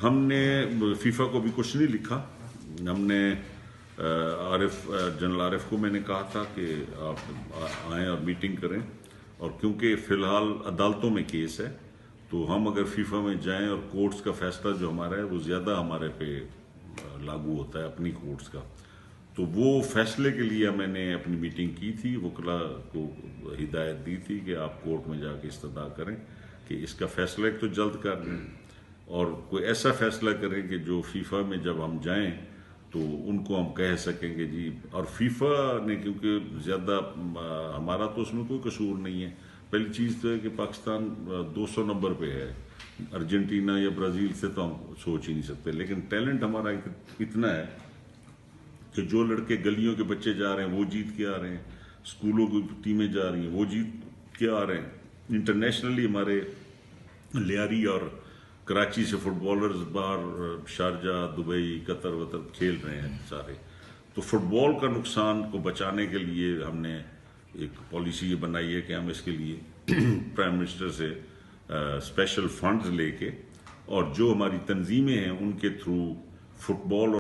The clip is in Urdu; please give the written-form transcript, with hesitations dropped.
ہم نے فیفا کو بھی کچھ نہیں لکھا. ہم نے جنرل عارف کو میں نے کہا تھا کہ آپ آئیں اور میٹنگ کریں، اور کیونکہ فی الحال عدالتوں میں کیس ہے تو ہم اگر فیفا میں جائیں اور کورٹس کا فیصلہ جو ہمارا ہے وہ زیادہ ہمارے پہ لاگو ہوتا ہے اپنی کورٹس کا، تو وہ فیصلے کے لیے میں نے اپنی میٹنگ کی تھی. وکلاء کو ہدایت دی تھی کہ آپ کورٹ میں جا کے استدعا کریں کہ اس کا فیصلہ ایک تو جلد کر دیں اور کوئی ایسا فیصلہ کریں کہ جو فیفا میں جب ہم جائیں تو ان کو ہم کہہ سکیں گے جی. اور فیفا نے کیونکہ زیادہ ہمارا تو اس میں کوئی قصور نہیں ہے. پہلی چیز تو ہے کہ پاکستان 200 نمبر پہ ہے، ارجنٹینا یا برازیل سے تو ہم سوچ ہی نہیں سکتے، لیکن ٹیلنٹ ہمارا اتنا ہے کہ جو لڑکے گلیوں کے بچے جا رہے ہیں وہ جیت کے آ رہے ہیں، اسکولوں کی ٹیمیں جا رہی ہیں وہ جیت کے آ رہے ہیں. انٹرنیشنلی ہمارے لیاری اور کراچی سے فٹ بالرز باہر شارجہ، دبئی، قطر کھیل رہے ہیں سارے. تو فٹ بال کا نقصان کو بچانے کے لیے ہم نے ایک پالیسی یہ بنائی ہے کہ ہم اس کے لیے پرائم منسٹر سے اسپیشل فنڈز لے کے اور جو ہماری تنظیمیں ہیں ان کے تھرو فٹ بال